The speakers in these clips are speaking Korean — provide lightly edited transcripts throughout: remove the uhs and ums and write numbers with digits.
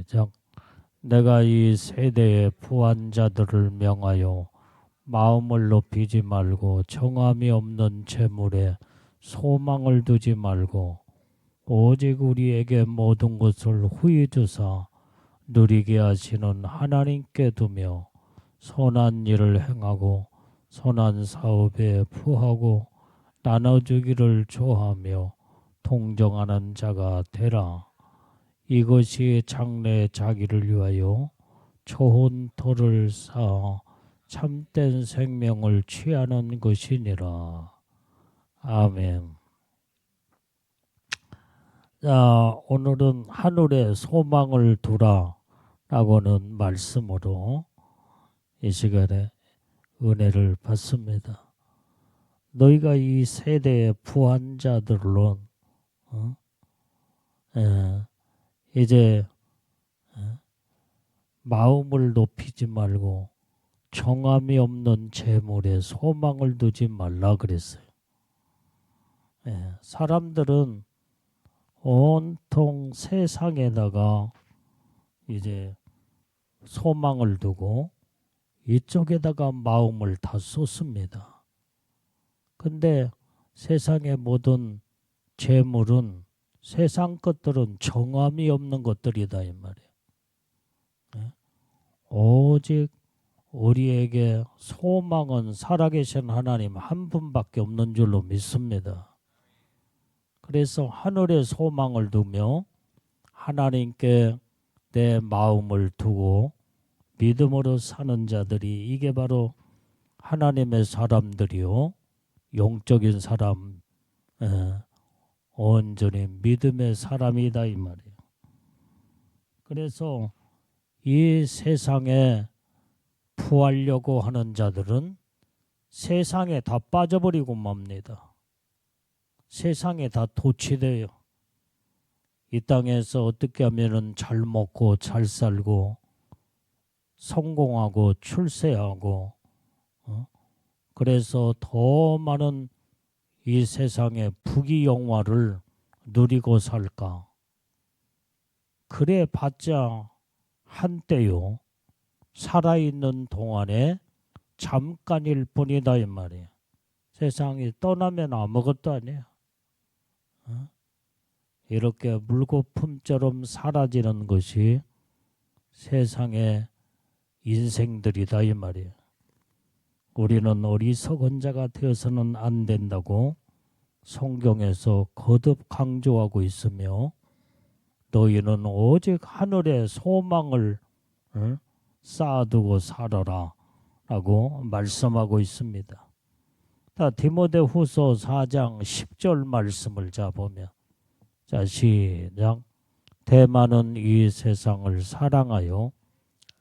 시작. 내가 이 세대의 부한자들을 명하여 마음을 높이지 말고 정함이 없는 재물에 소망을 두지 말고 오직 우리에게 모든 것을 후히 주사 누리게 하시는 하나님께 두며 선한 일을 행하고 선한 사업에 부하고 나눠주기를 좋아하며 동정하는 자가 되라. 이것이 장래 자기를 위하여 좋은 터를 쌓아 참된 생명을 취하는 것이니라. 아멘. 자, 오늘은 하늘에 소망을 두라 라고는 말씀으로 이 시간에 은혜를 받습니다. 너희가 이 세대의 부한 자들로 이제 마음을 높이지 말고 정함이 없는 재물에 소망을 두지 말라 그랬어요. 사람들은 온통 세상에다가 이제 소망을 두고 이쪽에다가 마음을 다 쏟습니다. 근데 세상의 모든 재물은 세상 것들은 정함이 없는 것들이다 이 말이에요. 오직 우리에게 소망은 살아계신 하나님 한 분밖에 없는 줄로 믿습니다. 그래서 하늘에 소망을 두며 하나님께 내 마음을 두고 믿음으로 사는 자들이 이게 바로 하나님의 사람들이요. 영적인 사람, 온전히 믿음의 사람이다 이 말이에요. 그래서 이 세상에 부하려고 하는 자들은 세상에 다 빠져버리고 맙니다. 세상에 다 도취돼요. 이 땅에서 어떻게 하면은 잘 먹고 잘 살고 성공하고 출세하고 그래서 더 많은 이 세상의 부귀영화를 누리고 살까. 그래 봤자 한때요. 살아있는 동안에 잠깐일 뿐이다 이 말이에요. 세상이 떠나면 아무것도 아니에요. 이렇게 물거품처럼 사라지는 것이 세상의 인생들이다 이 말이에요. 우리는 어리석은 자가 되어서는 안 된다고 성경에서 거듭 강조하고 있으며 너희는 오직 하늘의 소망을 쌓아두고 살아라 라고 말씀하고 있습니다. 자, 디모데후서 4장 10절 말씀을 보면 자, 시작. 대만은 이 세상을 사랑하여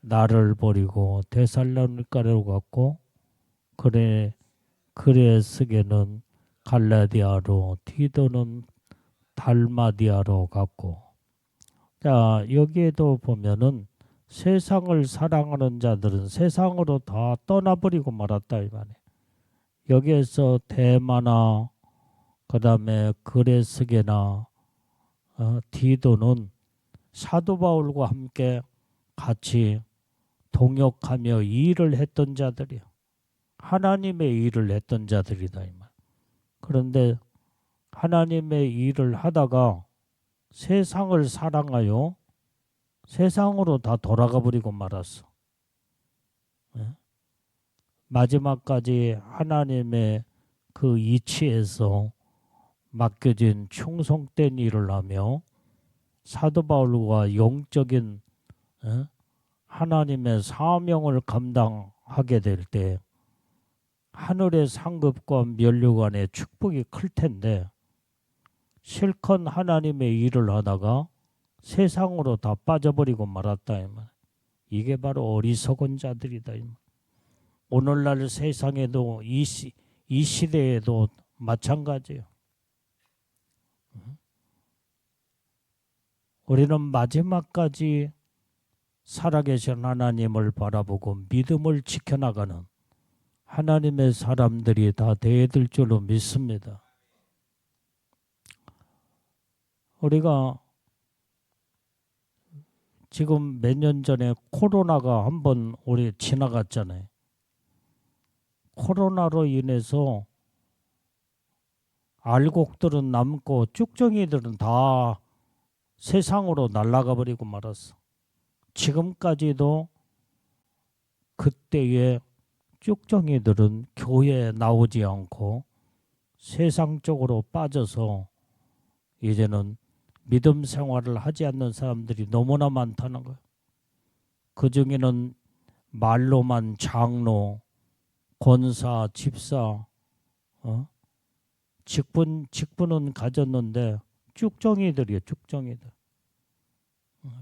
나를 버리고 데살로니가로 갔고 그레스게는 갈라디아로 디도는 달마디아로 갔고. 자, 여기에도 보면은 세상을 사랑하는 자들은 세상으로 다 떠나버리고 말았다 이 말이에요. 여기에서 대마나 그 다음에 그레스게나 디도는 사도 바울과 함께 같이 동역하며 일을 했던 자들이요. 하나님의 일을 했던 자들이다 이 말. 그런데 하나님의 일을 하다가 세상을 사랑하여 세상으로 다 돌아가 버리고 말았어. 마지막까지 하나님의 그 이치에서 맡겨진 충성된 일을 하며 사도 바울과 영적인 하나님의 사명을 감당하게 될 때 하늘의 상급과 면류관의 축복이 클 텐데 실컷 하나님의 일을 하다가 세상으로 다 빠져버리고 말았다 이 말. 이게 바로 어리석은 자들이다 이 말. 오늘날 세상에도 이 시대에도 마찬가지예요. 우리는 마지막까지 살아계신 하나님을 바라보고 믿음을 지켜나가는 하나님의 사람들이 다 되어야 될 줄로 믿습니다. 우리가 지금 몇 년 전에 코로나가 한번 우리 지나갔잖아요. 코로나로 인해서 알곡들은 남고 쭉정이들은 다 세상으로 날아가 버리고 말았어. 지금까지도 그때의 쭉정이들은 교회에 나오지 않고 세상 쪽으로 빠져서 이제는 믿음 생활을 하지 않는 사람들이 너무나 많다는 거예요. 그 중에는 말로만 장로, 권사, 집사, 직분은 가졌는데 쭉정이들이에요. 쭉정이들.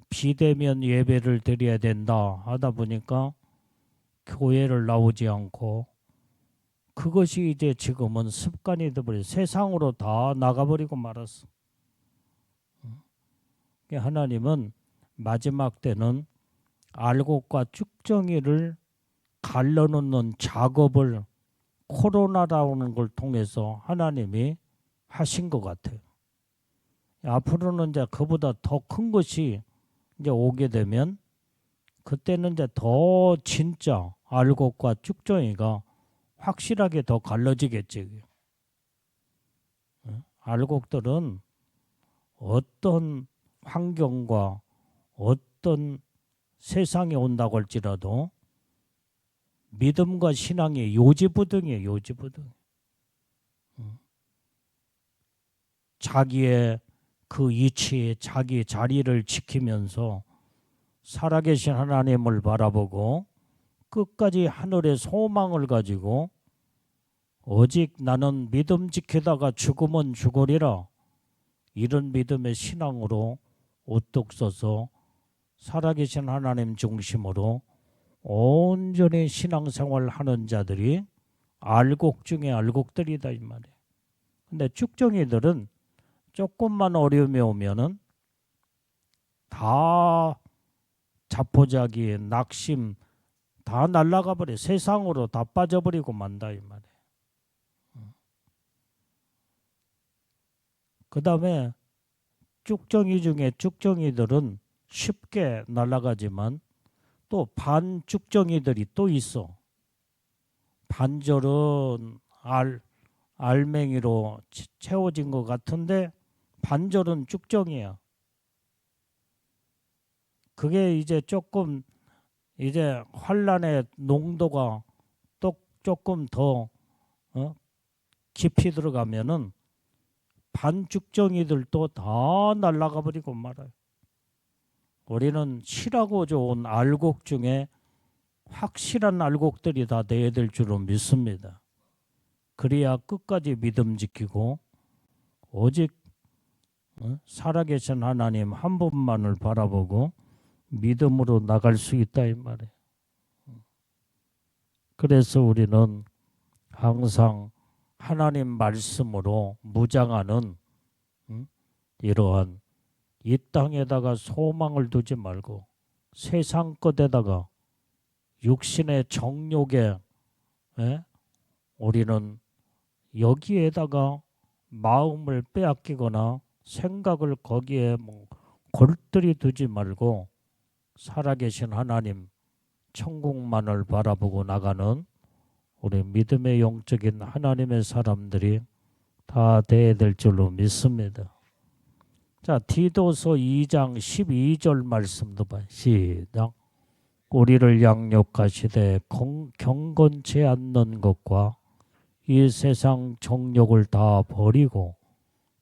비대면 예배를 드려야 된다 하다 보니까 교회를 나오지 않고 그것이 이제 지금은 습관이 되어버려 세상으로 다 나가버리고 말았어. 하나님은 마지막 때는 알곡과 쭉정이를 갈라놓는 작업을 코로나라는 걸 통해서 하나님이 하신 것 같아요. 앞으로는 이제 그보다 더 큰 것이 이제 오게 되면 그때는 이제 더 진짜 알곡과 쭉정이가 확실하게 더 갈라지겠지. 알곡들은 어떤 환경과 어떤 세상에 온다고 할지라도 믿음과 신앙의 요지부등이에요. 요지부등. 자기의 그 이치에 자기 자리를 지키면서 살아계신 하나님을 바라보고 끝까지 하늘의 소망을 가지고 오직 나는 믿음 지키다가 죽으면 죽으리라 이런 믿음의 신앙으로 우뚝 서서 살아계신 하나님 중심으로 온전히 신앙생활 하는 자들이 알곡 중에 알곡들이다 이 말이에요. 근데 쭉정이들은 조금만 어려움이 오면은 다 자포자기, 낙심 다 날아가 버려. 세상으로 다 빠져버리고 만다 이 말이에요. 그 다음에 쭉정이 중에 쭉정이들은 쉽게 날아가지만 또 반쭉정이들이 또 있어. 반절은 알맹이로 채워진 것 같은데 반절은 쭉정이야. 그게 이제 조금 이제 환란의 농도가 또 조금 더 깊이 들어가면은 반쭉정이들도 다 날아가 버리고 말아요. 우리는 실하고 좋은 알곡 중에 확실한 알곡들이 다 돼야 될 줄로 믿습니다. 그래야 끝까지 믿음 지키고 오직 살아계신 하나님 한 분만을 바라보고 믿음으로 나갈 수 있다 이 말이에요. 그래서 우리는 항상 하나님 말씀으로 무장하는 이러한 이 땅에다가 소망을 두지 말고 세상 것에다가 육신의 정욕에 우리는 여기에다가 마음을 빼앗기거나 생각을 거기에 골똘히 두지 말고 살아계신 하나님 천국만을 바라보고 나가는 우리 믿음의 영적인 하나님의 사람들이 다 돼야 될 줄로 믿습니다. 자, 디도서 2장 12절 말씀도 봐요. 시작. 우리를 양육하시되 경건치 않는 것과 이 세상 정욕을 다 버리고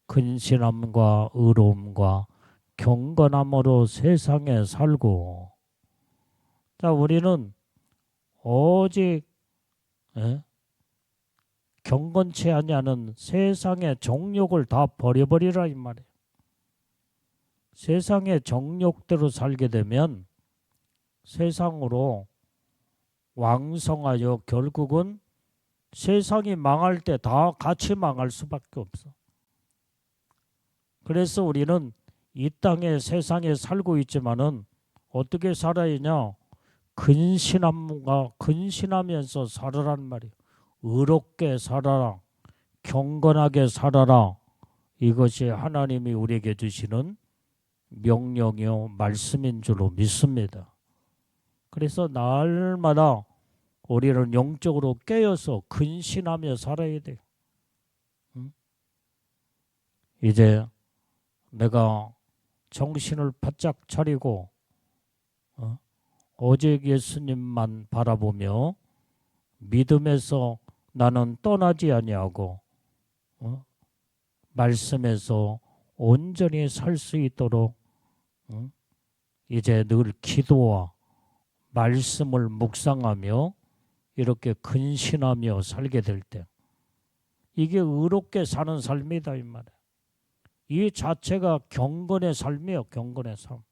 근신함과 의로움과 경건함으로 세상에 살고. 자, 우리는 오직 경건치 아니하는 세상의 정욕을 다 버려버리라 이 말이에요. 세상의 정욕대로 살게 되면 세상으로 왕성하여 결국은 세상이 망할 때 다 같이 망할 수밖에 없어. 그래서 우리는 이 땅에 세상에 살고 있지만은 어떻게 살아야 하냐? 근신하면서 살아란 말이에요. 의롭게 살아라. 경건하게 살아라. 이것이 하나님이 우리에게 주시는 명령이요 말씀인 줄로 믿습니다. 그래서 날마다 우리는 영적으로 깨어서 근신하며 살아야 돼요. 이제 내가 정신을 바짝 차리고 오직 예수님만 바라보며 믿음에서 나는 떠나지 아니하고 말씀에서 온전히 살 수 있도록 이제 늘 기도와 말씀을 묵상하며 이렇게 근신하며 살게 될 때 이게 의롭게 사는 삶이다 이 말이야. 이 자체가 경건의 삶이에요. 경건의 삶.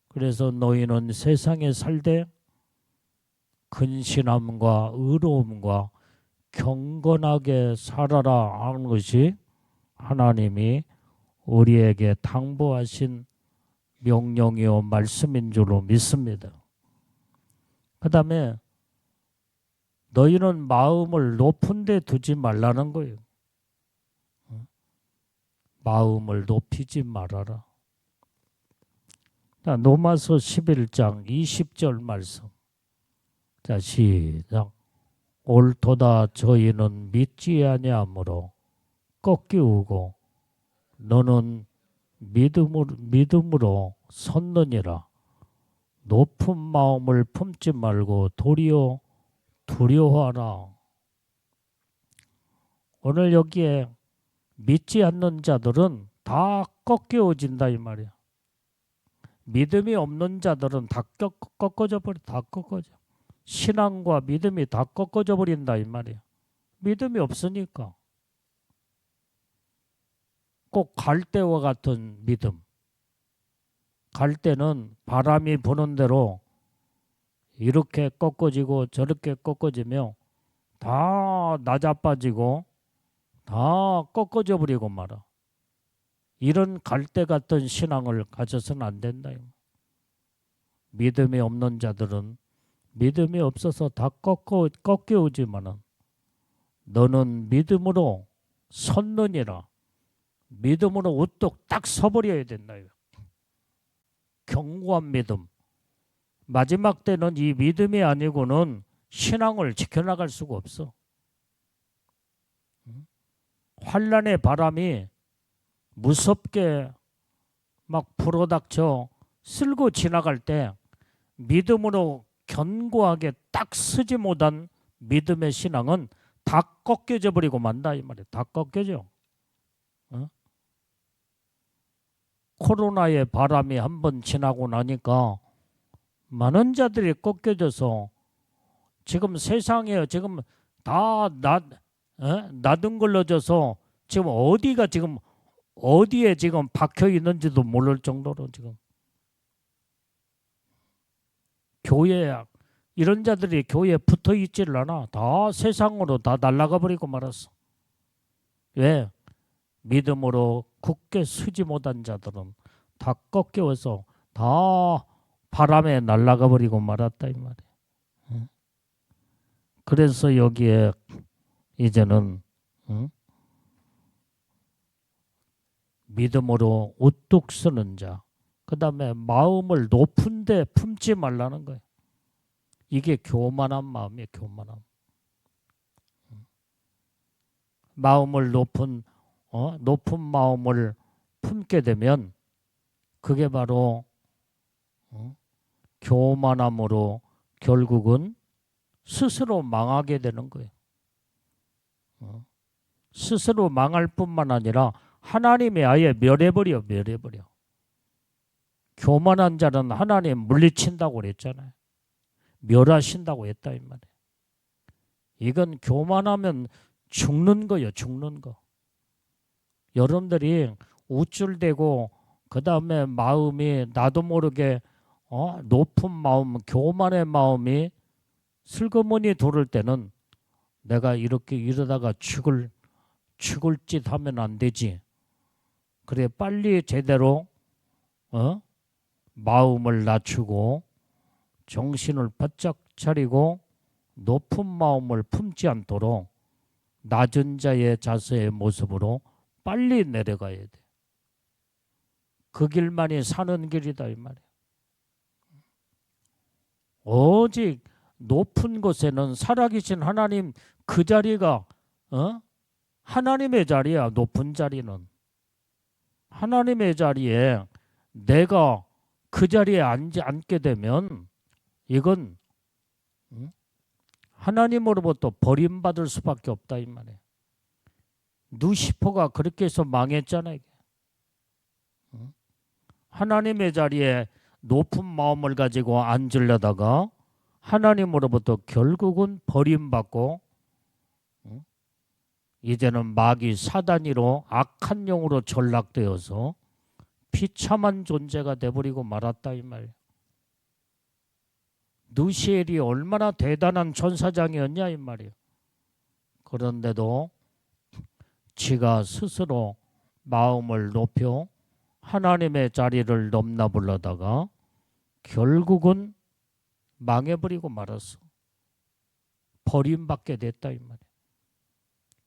그래서 너희는 세상에 살되 근신함과 의로움과 경건하게 살아라 하는 것이 하나님이 우리에게 당부하신 명령이요 말씀인 줄로 믿습니다. 그 다음에 너희는 마음을 높은 데 두지 말라는 거예요. 마음을 높이지 말아라. 자, 로마서 11장 20절 말씀. 자, 시작. 옳도다 저희는 믿지 아니하므로 꺾이우고 너는 믿음으로 섰느니라. 높은 마음을 품지 말고 도리어 두려워하라. 오늘 여기에 믿지 않는 자들은 다 꺾여진다 이 말이야. 믿음이 없는 자들은 다 꺾어져 버려. 다 꺾어져. 신앙과 믿음이 다 꺾어져 버린다 이 말이야. 믿음이 없으니까. 꼭 갈대와 같은 믿음. 갈대는 바람이 부는 대로 이렇게 꺾어지고 저렇게 꺾어지며 다 낮아빠지고 다 꺾어져 버리고 말아. 이런 갈대 같은 신앙을 가져서는 안 된다. 믿음이 없는 자들은 믿음이 없어서 다 꺾여오지만은 너는 믿음으로 섰느니라. 믿음으로 우뚝 딱 서버려야 된다. 견고한 믿음. 마지막 때는 이 믿음이 아니고는 신앙을 지켜나갈 수가 없어. 환란의 바람이 무섭게 막 불어닥쳐 쓸고 지나갈 때 믿음으로 견고하게 딱 서지 못한 믿음의 신앙은 다 꺾여져 버리고 만다 이 말이야. 다 꺾여져. 코로나의 바람이 한번 지나고 나니까 많은 자들이 꺾여져서 지금 세상에 지금 다 나등걸러져서 지금 어디가 지금 어디에 지금 박혀 있는지도 모를 정도로 지금 교회 이런 자들이 교회에 붙어 있지를 않아. 다 세상으로 다 날아가 버리고 말았어. 왜? 믿음으로 굳게 서지 못한 자들은 다 꺾여서 다 바람에 날아가 버리고 말았다 이 말이야. 그래서 여기에 이제는 믿음으로 우뚝 서는 자, 그 다음에 마음을 높은 데 품지 말라는 거예요. 이게 교만한 마음이에요. 교만함. 마음을 높은 마음을 품게 되면 그게 바로 교만함으로 결국은 스스로 망하게 되는 거예요. 스스로 망할 뿐만 아니라 하나님이 아예 멸해버려. 교만한 자는 하나님 물리친다고 그랬잖아요. 멸하신다고 했다 이 말이에요. 이건 교만하면 죽는 거예요. 죽는 거. 여러분들이 우쭐대고 그 다음에 마음이 나도 모르게 높은 마음, 교만의 마음이 슬그머니 돌을 때는 내가 이렇게 이러다가 죽을 짓 하면 안 되지. 그래 빨리 제대로 마음을 낮추고 정신을 바짝 차리고 높은 마음을 품지 않도록 낮은 자의 자세의 모습으로 빨리 내려가야 돼. 그 길만이 사는 길이다 이 말이에요. 오직 높은 곳에는 살아계신 하나님 그 자리가 하나님의 자리야. 높은 자리는 하나님의 자리에 내가 그 자리에 앉게 되면 이건 하나님으로부터 버림받을 수밖에 없다 이 말이에요. 누시퍼가 그렇게 해서 망했잖아요. 하나님의 자리에 높은 마음을 가지고 앉으려다가 하나님으로부터 결국은 버림받고 이제는 마귀 사단이로 악한 영으로 전락되어서 비참한 존재가 돼버리고 말았다 이 말이에요. 누시엘이 얼마나 대단한 천사장이었냐 이 말이에요. 그런데도 지가 스스로 마음을 높여 하나님의 자리를 넘나불러다가 결국은 망해버리고 말았어. 버림받게 됐다 이 말이에요.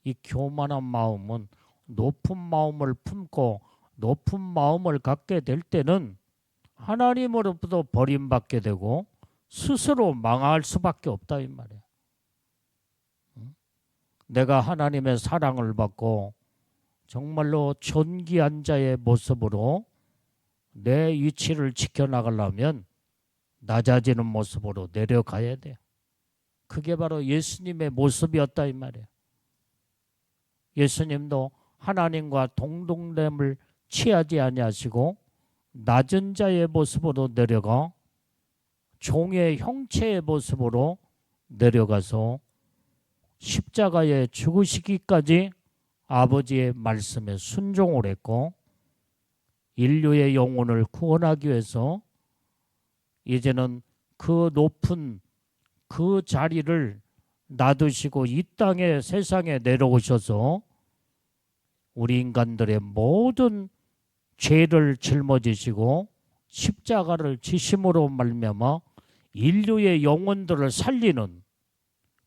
이 교만한 마음은 높은 마음을 품고 높은 마음을 갖게 될 때는 하나님으로부터 버림받게 되고 스스로 망할 수밖에 없다 이 말이에요. 내가 하나님의 사랑을 받고 정말로 존귀한 자의 모습으로 내 위치를 지켜나가려면 낮아지는 모습으로 내려가야 돼요. 그게 바로 예수님의 모습이었다 이 말이에요. 예수님도 하나님과 동등됨을 취하지 아니하시고 낮은 자의 모습으로 내려가 종의 형체의 모습으로 내려가서 십자가에 죽으시기까지 아버지의 말씀에 순종을 했고 인류의 영혼을 구원하기 위해서 이제는 그 높은 그 자리를 놔두시고 이 땅에 세상에 내려오셔서 우리 인간들의 모든 죄를 짊어지시고 십자가를 지심으로 말미암아 인류의 영혼들을 살리는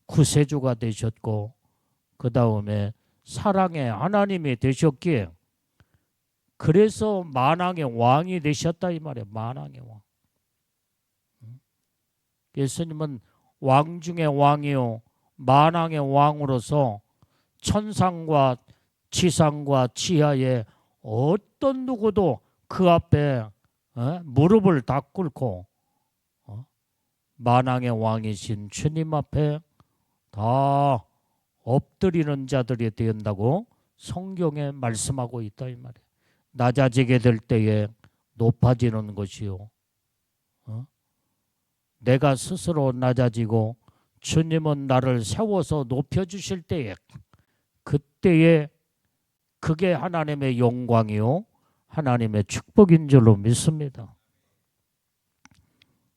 구세주가 되셨고 그 다음에 사랑의 하나님이 되셨기에 그래서 만왕의 왕이 되셨다 이 말이에요. 만왕의 왕. 예수님은 왕 중의 왕이요 만왕의 왕으로서 천상과 지상과 지하에 어떤 누구도 그 앞에 무릎을 다 꿇고 만왕의 왕이신 주님 앞에 다 엎드리는 자들이 된다고 성경에 말씀하고 있다 이 말이에요. 낮아지게 될 때에 높아지는 것이요. 내가 스스로 낮아지고 주님은 나를 세워서 높여주실 때에 그때에 그게 하나님의 영광이요 하나님의 축복인 줄로 믿습니다.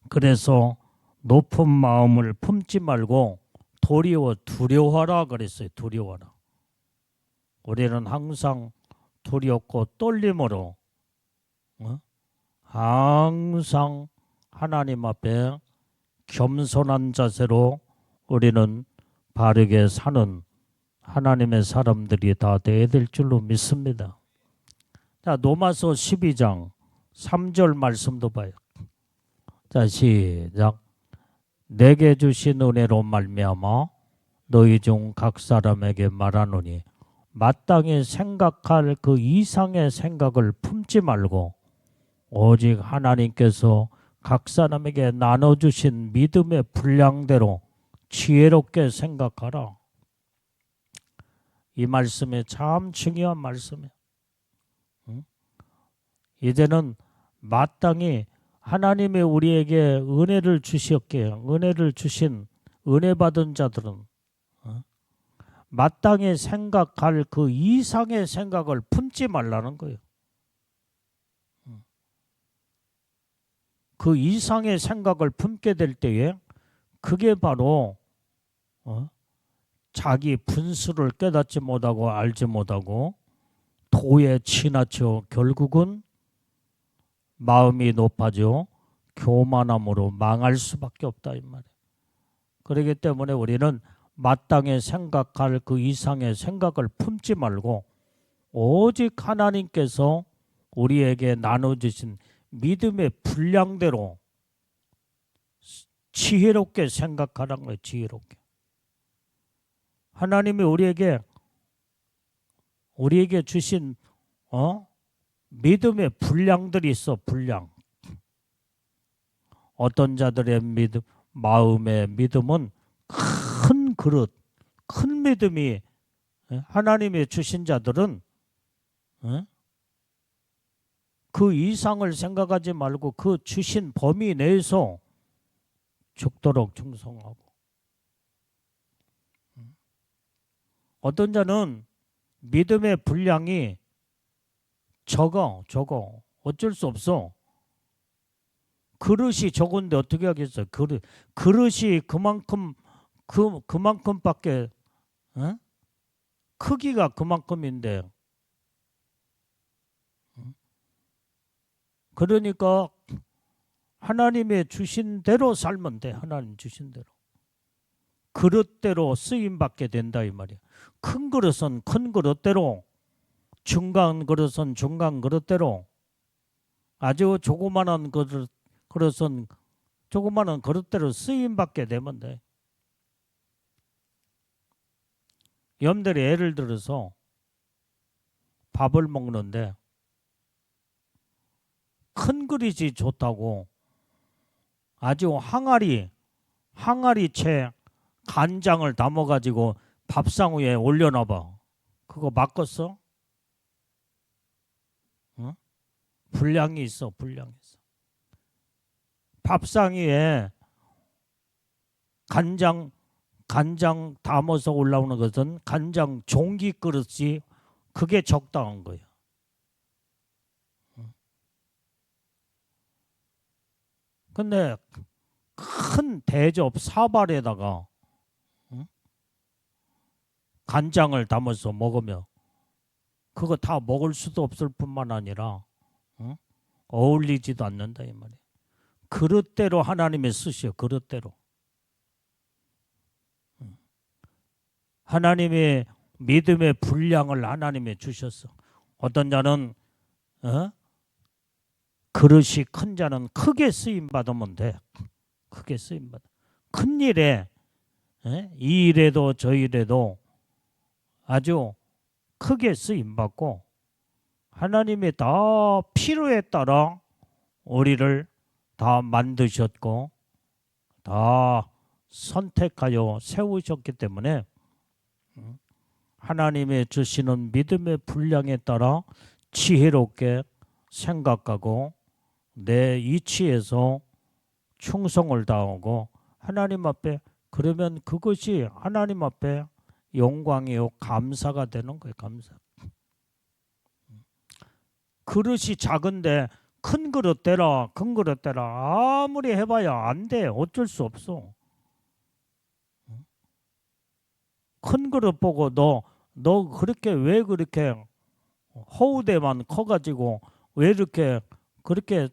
그래서 높은 마음을 품지 말고 도리어 두려워하라 그랬어요. 두려워하라. 우리는 항상 두렵고 떨림으로 항상 하나님 앞에 겸손한 자세로 우리는 바르게 사는 하나님의 사람들이 다 돼야 될 줄로 믿습니다. 자, 로마서 12장 3절 말씀도 봐요. 자, 시작. 내게 주신 은혜로 말미암아 너희 중 각 사람에게 말하노니 마땅히 생각할 그 이상의 생각을 품지 말고 오직 하나님께서 각 사람에게 나눠주신 믿음의 분량대로 지혜롭게 생각하라. 이 말씀이 참 중요한 말씀이에요. 이제는 마땅히 하나님이 우리에게 은혜를 주셨기에 은혜를 주신 은혜 받은 자들은 마땅히 생각할 그 이상의 생각을 품지 말라는 거예요. 그 이상의 생각을 품게 될 때에 그게 바로 자기 분수를 깨닫지 못하고 알지 못하고 도에 지나쳐 결국은 마음이 높아져 교만함으로 망할 수밖에 없다 이 말이에요. 그렇기 때문에 우리는 마땅히 생각할 그 이상의 생각을 품지 말고 오직 하나님께서 우리에게 나눠주신 믿음의 분량대로 지혜롭게 생각하라는 거예요. 지혜롭게. 하나님이 우리에게 주신 믿음의 분량들이 있어. 분량. 어떤 자들의 믿음, 마음의 믿음은 큰 그릇, 큰 믿음이 하나님이 주신 자들은 그 이상을 생각하지 말고 그 주신 범위 내에서 죽도록 충성하고, 어떤 자는 믿음의 분량이 적어 어쩔 수 없어. 그릇이 적은데 어떻게 하겠어요? 그릇이 그만큼밖에 크기가 그만큼인데, 그러니까 하나님의 주신 대로 살면 돼. 하나님 주신 대로. 그릇대로 쓰임 받게 된다 이 말이야. 큰 그릇은 큰 그릇대로, 중간 그릇은 중간 그릇대로, 아주 조그마한 그릇은 조그마한 그릇대로 쓰임 받게 되면 돼. 여러분들이 예를 들어서 밥을 먹는데 큰 그릇이 좋다고 아주 항아리채 간장을 담아가지고 밥상 위에 올려놔봐. 그거 맞겠어? 응? 분량이 있어. 밥상 위에 간장 담아서 올라오는 것은 간장 종기 그릇이 그게 적당한 거예요. 근데 큰 대접 사발에다가 간장을 담아서 먹으면 그거 다 먹을 수도 없을 뿐만 아니라 어울리지도 않는다 이 말이에요. 그릇대로 하나님이 쓰시오. 그릇대로. 하나님의 믿음의 분량을 하나님이 주셨어. 어떤 자는 그릇이 큰 자는 크게 쓰임 받으면 돼. 크게 쓰임 받아. 큰 일에 이 일에도 저 일에도 아주 크게 쓰임 받고, 하나님이 다 필요에 따라 우리를 다 만드셨고 다 선택하여 세우셨기 때문에 하나님의 주시는 믿음의 분량에 따라 지혜롭게 생각하고 내 이치에서 충성을 다하고 하나님 앞에, 그러면 그것이 하나님 앞에 영광이요 감사가 되는 거예요. 감사. 그릇이 작은데 큰 그릇 대라, 큰 그릇 대라 아무리 해봐야 안 돼. 어쩔 수 없어. 큰 그릇 보고 너 그렇게 왜 그렇게 허우대만 커가지고 왜 이렇게 그렇게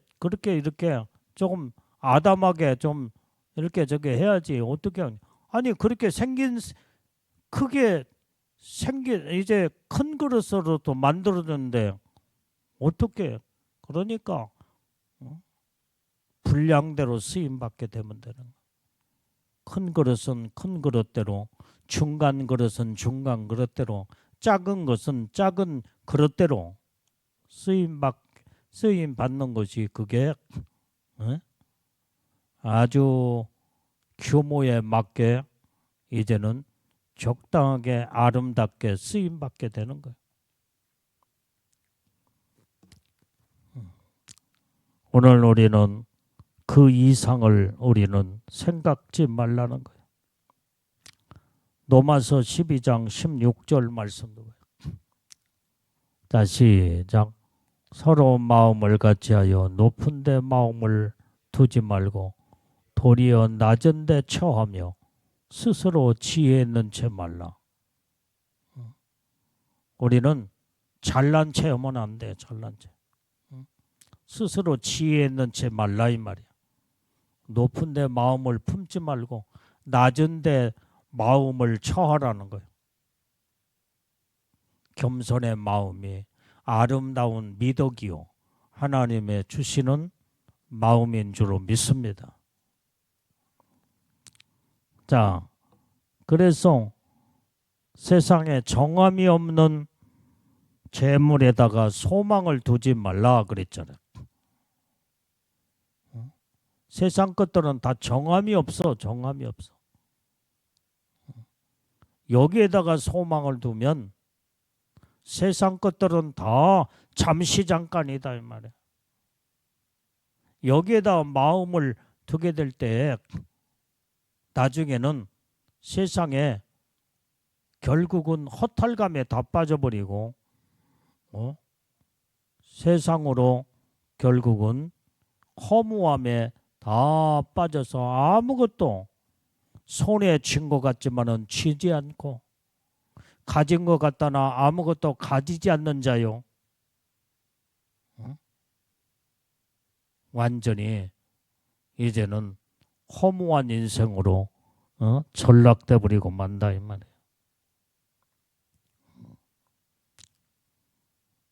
이렇게 조금 아담하게 좀 이렇게 저기 해야지. 어떻게 하냐. 아니 그렇게 크게 생긴 이제 큰 그릇으로 또 만들어졌는데 어떻게, 그러니까 분량대로 쓰임 받게 되면 되는 거야. 큰 그릇은 큰 그릇대로, 중간 그릇은 중간 그릇대로, 작은 것은 작은 그릇대로 쓰임 받는 것이 그게 아주 규모에 맞게 이제는 적당하게 아름답게 쓰임 받게 되는 거예요. 오늘 우리는 그 이상을 우리는 생각지 말라는 거예요. 로마서 12장 16절 말씀도 봐요. 자, 시작. 서로 마음을 같이하여 높은 데 마음을 두지 말고 도리어 낮은 데 처하며 스스로 지혜 있는 채 말라. 우리는 잘난 체 하면 안 돼. 잘난 체. 스스로 지혜 있는 채 말라 이 말이야. 높은 데 마음을 품지 말고 낮은 데 마음을 처하라는 거예요. 겸손의 마음이 아름다운 미덕이요 하나님의 주시는 마음인 줄로 믿습니다. 자, 그래서 세상에 정함이 없는 재물에다가 소망을 두지 말라 그랬잖아요. 세상 것들은 다 정함이 없어. 정함이 없어. 여기에다가 소망을 두면 세상 것들은 다 잠시 잠깐이다 이 말이야. 여기에다 마음을 두게 될 때 나중에는 세상에 결국은 허탈감에 다 빠져버리고 세상으로 결국은 허무함에 다 빠져서 아무것도 손에 쥔 것 같지만은 쥐지 않고 가진 것 같다나 아무것도 가지지 않는 자요. 완전히 이제는 허무한 인생으로 전락돼 버리고 만다 이 말이에요.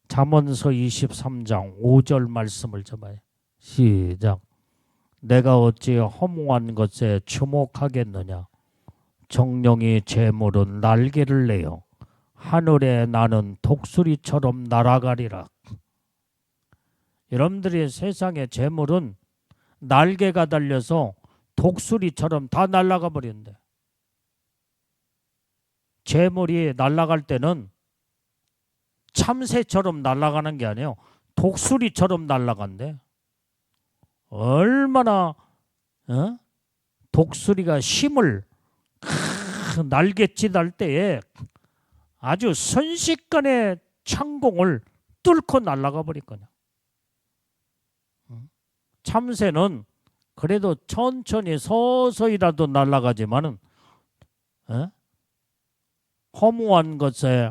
잠언서 23장 5절 말씀을 좀 봐요. 시작. 내가 어찌 허무한 것에 주목하겠느냐. 정령이 재물은 날개를 내어 하늘에 나는 독수리처럼 날아가리라. 여러분들이 세상의 재물은 날개가 달려서 독수리처럼 다 날아가 버린대. 재물이 날아갈 때는 참새처럼 날아가는 게 아니에요. 독수리처럼 날아간대. 얼마나 독수리가 힘을 날갯짓 할 때에 아주 순식간에 창공을 뚫고 날아가 버릴 거냐. 참새는 그래도 천천히 서서히라도 날아가지만은 허무한 것에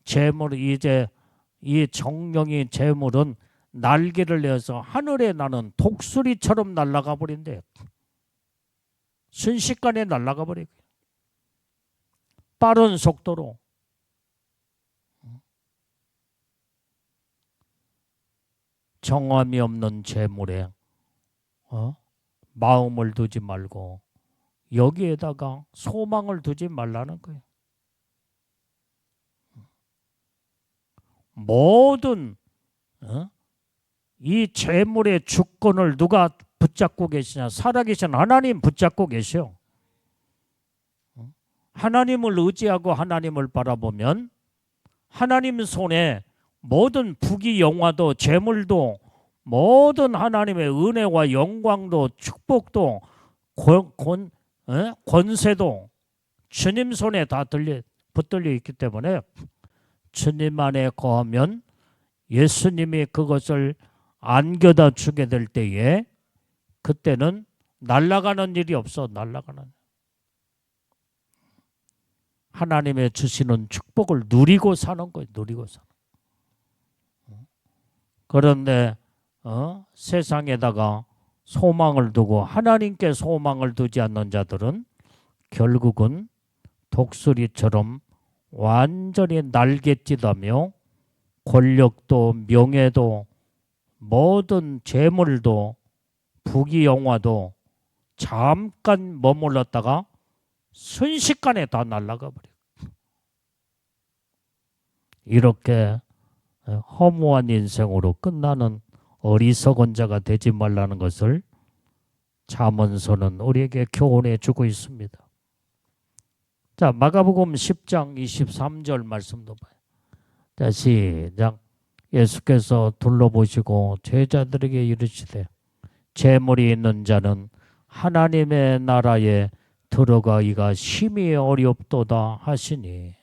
재물 이제 이 정령이 재물은 날개를 내어서 하늘에 나는 독수리처럼 날아가 버린대. 순식간에 날아가 버리고 빠른 속도로. 정함이 없는 재물에 마음을 두지 말고 여기에다가 소망을 두지 말라는 거예요. 모든 이 재물의 주권을 누가 붙잡고 계시냐? 살아계신 하나님 붙잡고 계셔. 하나님을 의지하고 하나님을 바라보면 하나님 손에 모든 부귀 영화도 재물도 모든 하나님의 은혜와 영광도 축복도 권세도 주님 손에 다 붙들려 있기 때문에 주님 안에 거하면 예수님이 그것을 안겨다 주게 될 때에 그때는 날아가는 일이 없어. 날아가는 하나님의 주시는 축복을 누리고 사는 거예요. 누리고 사는. 그런데 세상에다가 소망을 두고 하나님께 소망을 두지 않는 자들은 결국은 독수리처럼 완전히 날갯짓하며 권력도 명예도 모든 재물도 부귀영화도 잠깐 머물렀다가 순식간에 다 날아가 버려요. 이렇게 허무한 인생으로 끝나는 어리석은 자가 되지 말라는 것을 잠언서는 우리에게 교훈해 주고 있습니다. 자, 마가복음 10장 23절 말씀도 봐요. 자, 시작. 예수께서 둘러보시고 제자들에게 이르시되 재물이 있는 자는 하나님의 나라에 들어가기가 심히 어렵도다 하시니.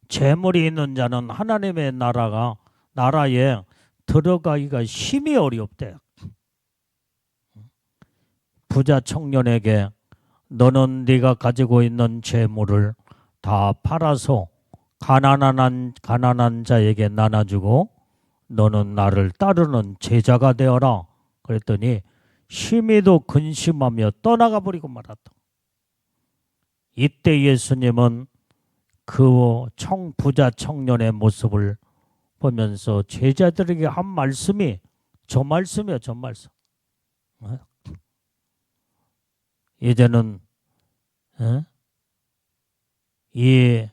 재물이 있는 자는 하나님의 나라에 들어가기가 심히 어렵대. 부자 청년에게 너는 네가 가지고 있는 재물을 다 팔아서 가난한 자에게 나눠주고 너는 나를 따르는 제자가 되어라. 그랬더니 심히도 근심하며 떠나가 버리고 말았다. 이때 예수님은 그 부자 청년의 모습을 보면서 제자들에게 한 말씀이 저 말씀이에요. 저 말씀. 이제는 이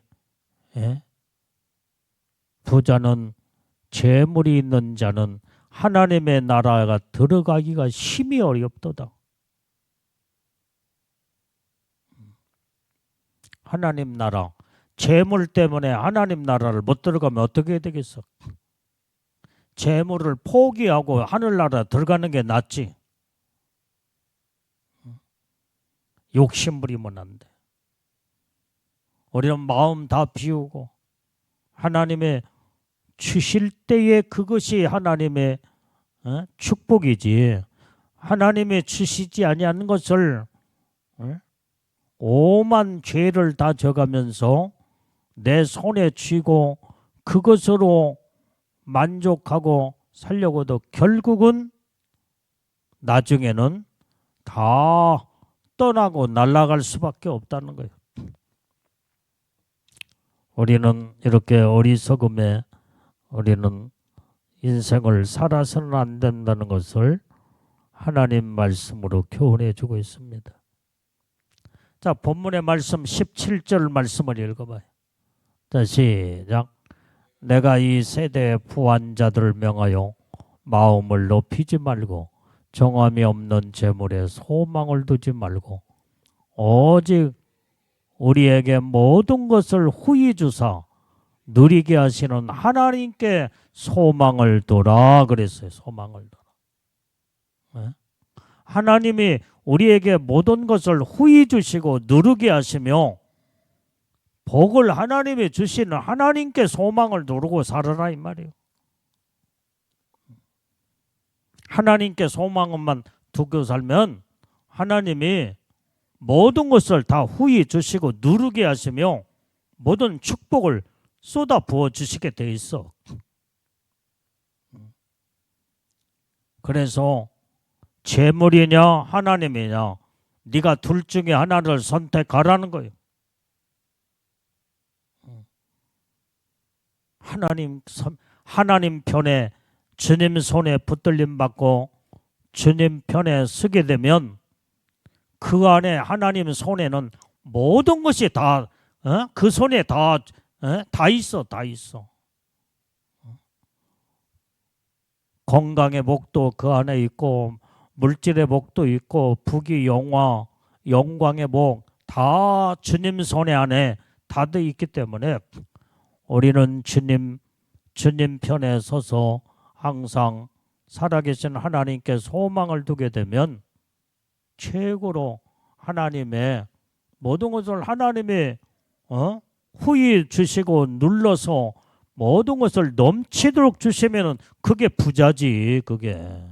부자는 재물이 있는 자는 하나님의 나라가 들어가기가 심히 어렵도다. 하나님 나라, 재물 때문에 하나님 나라를 못 들어가면 어떻게 되겠어? 재물을 포기하고 하늘나라 들어가는 게 낫지. 욕심 부리면 안 돼. 우리는 마음 다 비우고 하나님의 주실 때에 그것이 하나님의 축복이지. 하나님의 주시지 아니하는 것을 오만 죄를 다 져가면서 내 손에 쥐고 그것으로 만족하고 살려고도 결국은 나중에는 다 떠나고 날아갈 수밖에 없다는 거예요. 우리는 이렇게 어리석음에 우리는 인생을 살아서는 안 된다는 것을 하나님 말씀으로 교훈해 주고 있습니다. 자, 본문의 말씀 17절 말씀을 읽어봐요. 자, 시작. 내가 이 세대의 부한자들을 명하여 마음을 높이지 말고 정함이 없는 재물에 소망을 두지 말고 오직 우리에게 모든 것을 후히 주사 누리게 하시는 하나님께 소망을 두라 그랬어요. 소망을 두라. 하나님이 우리에게 모든 것을 후히 주시고 누르게 하시며 복을 하나님이 주시는 하나님께 소망을 두르고 살아라 이 말이에요. 하나님께 소망만 두고 살면 하나님이 모든 것을 다 후히 주시고 누르게 하시며 모든 축복을 쏟아 부어 주시게 돼 있어. 그래서 재물이냐 하나님이냐 네가 둘 중에 하나를 선택하라는 거예요. 하나님 편에 주님 손에 붙들림 받고 주님 편에 서게 되면 그 안에 하나님 손에는 모든 것이 다 그 손에 다 있어. 다 있어. 건강의 복도 그 안에 있고 물질의 복도 있고 부귀 영화 영광의 복 다 주님 손에 안에 다 돼 있기 때문에 우리는 주님 편에 서서 항상 살아계신 하나님께 소망을 두게 되면 최고로 하나님의 모든 것을 하나님이 후히 주시고 눌러서 모든 것을 넘치도록 주시면은 그게 부자지. 그게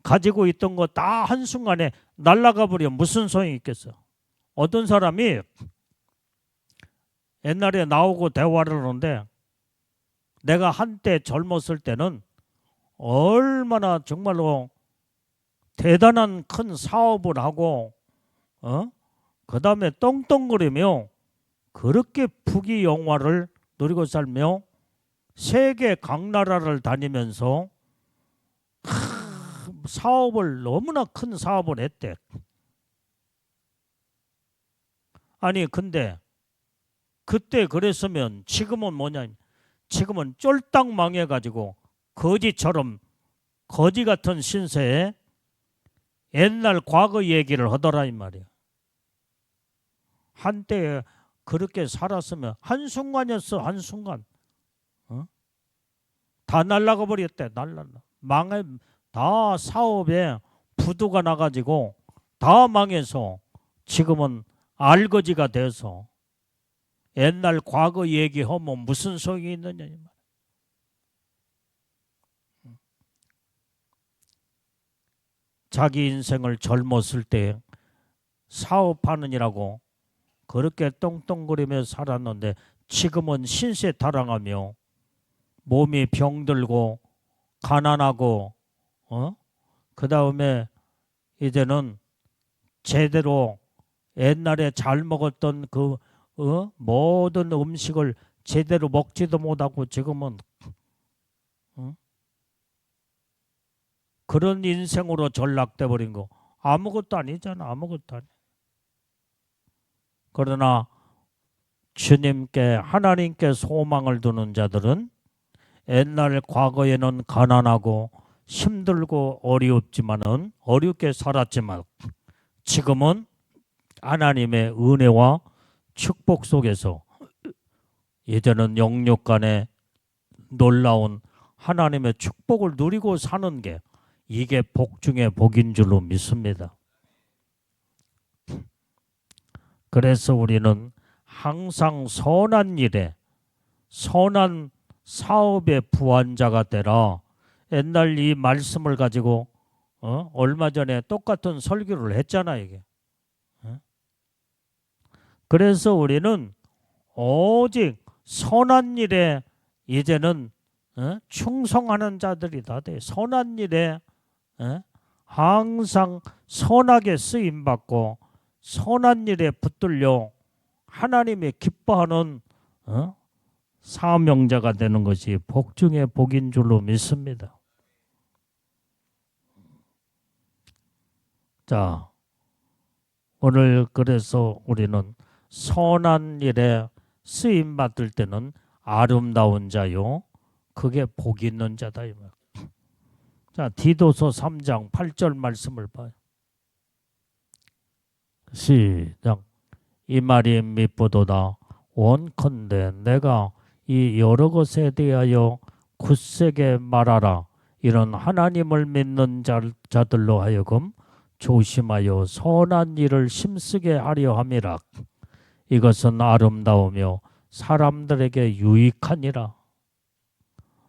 가지고 있던 거 다 한순간에 날아가 버리면 무슨 소용이 있겠어. 어떤 사람이 옛날에 나오고 대화를 하는데 내가 한때 젊었을 때는 얼마나 정말로 대단한 큰 사업을 하고 그 다음에 떵떵거리며 그렇게 부귀 영화를 누리고 살며 세계 각 나라를 다니면서 사업을 너무나 큰 사업을 했대. 아니 근데 그때 그랬으면 지금은 뭐냐, 지금은 쫄딱 망해가지고 거지처럼 거지 같은 신세에 옛날 과거 얘기를 하더라 이 말이야. 한때 그렇게 살았으면 한순간이었어. 한순간 다 날라가 버렸대. 망해. 다 사업에 부도가 나가지고 다 망해서 지금은 알거지가 돼서 옛날 과거 얘기하면 무슨 소용이 있느냐. 자기 인생을 젊었을 때 사업하느니라고 그렇게 떵떵거리며 살았는데 지금은 신세 타령하며 몸이 병들고 가난하고 그 다음에 이제는 제대로 옛날에 잘 먹었던 그 모든 음식을 제대로 먹지도 못하고 지금은 어? 그런 인생으로 전락돼 버린 거 아무것도 아니잖아. 아무것도 아니. 그러나 주님께 하나님께 소망을 두는 자들은 옛날 과거에는 가난하고 힘들고 어렵지만은 어렵게 살았지만 지금은 하나님의 은혜와 축복 속에서 이제는 영육간에 놀라운 하나님의 축복을 누리고 사는 게 이게 복 중에 복인 줄로 믿습니다. 그래서 우리는 항상 선한 일에 선한 사업의 부한자가 되라. 옛날 이 말씀을 가지고 얼마 전에 똑같은 설교를 했잖아 이게. 그래서 우리는 오직 선한 일에 이제는 충성하는 자들이 다 돼. 선한 일에 항상 선하게 쓰임받고 선한 일에 붙들려 하나님이 기뻐하는 사명자가 되는 것이 복 중에 복인 줄로 믿습니다. 자, 오늘 그래서 우리는 선한 일에 쓰임 받을 때는 아름다운 자요, 그게 복 있는 자다 이 말. 자, 디도서 3장 8절 말씀을 봐요. 시작. 이 말이 밉보도다. 원컨대 내가 이 여러 것에 대하여 굳세게 말하라. 이런 하나님을 믿는 자들로 하여금 조심하여 선한 일을 힘쓰게 하려 함이라. 이것은 아름다우며 사람들에게 유익하니라.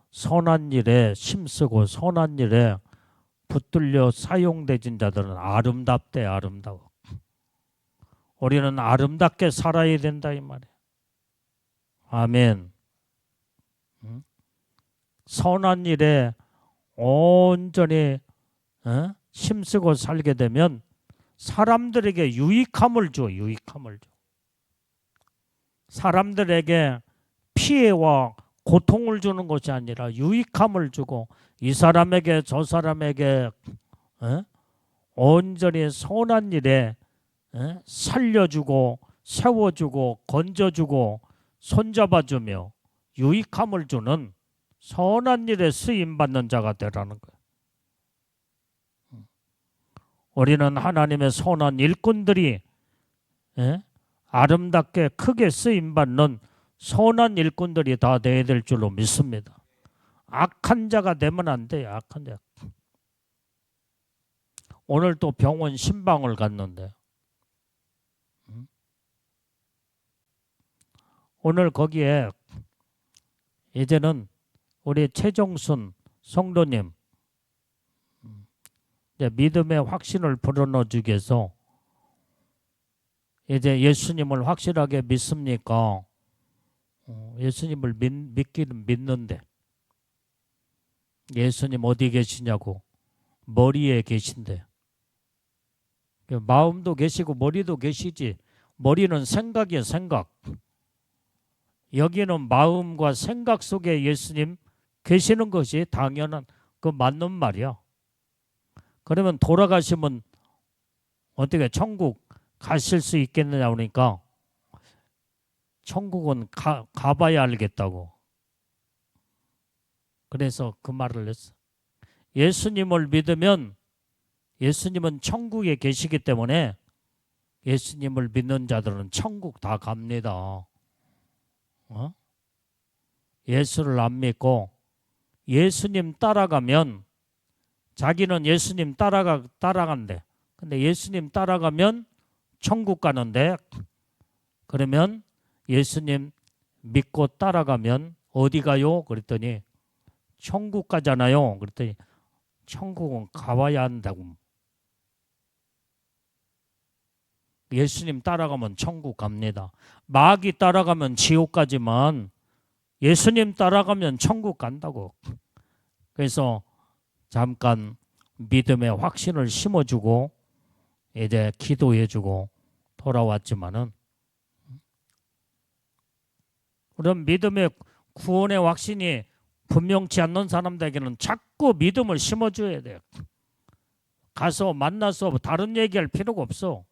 선한 일에 힘쓰고 선한 일에 붙들려 사용되진 자들은 아름답대. 아름다워. 우리는 아름답게 살아야 된다 이 말이에요. 아멘. 선한 일에 온전히 힘쓰고 살게 되면 사람들에게 유익함을 줘. 유익함을 줘. 사람들에게 피해와 고통을 주는 것이 아니라 유익함을 주고 이 사람에게 저 사람에게 온전히 선한 일에 살려주고 세워주고 건져주고 손잡아주며 유익함을 주는 선한 일에 쓰임받는 자가 되라는 거예요. 우리는 하나님의 선한 일꾼들이 아름답게 크게 쓰임받는 선한 일꾼들이 다 되어야 될 줄로 믿습니다. 악한 자가 되면 안 돼요. 악한 자. 오늘 또 병원 신방을 갔는데 오늘 거기에 이제는 우리 최정순 성도님 이제 믿음의 확신을 불어넣어 주기 위해서 이제 예수님을 확실하게 믿습니까? 예수님을 믿기는 믿는데 예수님 어디 계시냐고. 머리에 계신대. 마음도 계시고 머리도 계시지. 머리는 생각이야. 생각. 여기는 마음과 생각 속에 예수님 계시는 것이 당연한 그 맞는 말이야. 그러면 돌아가시면 어떻게 천국 가실 수 있겠느냐 그러니까 천국은 가봐야 알겠다고. 그래서 그 말을 했어. 예수님을 믿으면 예수님은 천국에 계시기 때문에 예수님을 믿는 자들은 천국 다 갑니다. 예수를 안 믿고 예수님 따라가면 자기는 예수님 따라간대. 근데 예수님 따라가면 천국 가는데 그러면 예수님 믿고 따라가면 어디 가요? 그랬더니 천국 가잖아요. 그랬더니 천국은 가봐야 한다고. 예수님 따라가면 천국 갑니다. 마귀 따라가면 지옥 가지만 예수님 따라가면 천국 간다고. 그래서 잠깐 믿음의 확신을 심어주고 이제 기도해주고 돌아왔지만은 그런 믿음의 구원의 확신이 분명치 않는 사람들에게는 자꾸 믿음을 심어줘야 돼요. 가서 만나서 다른 얘기할 필요가 없어.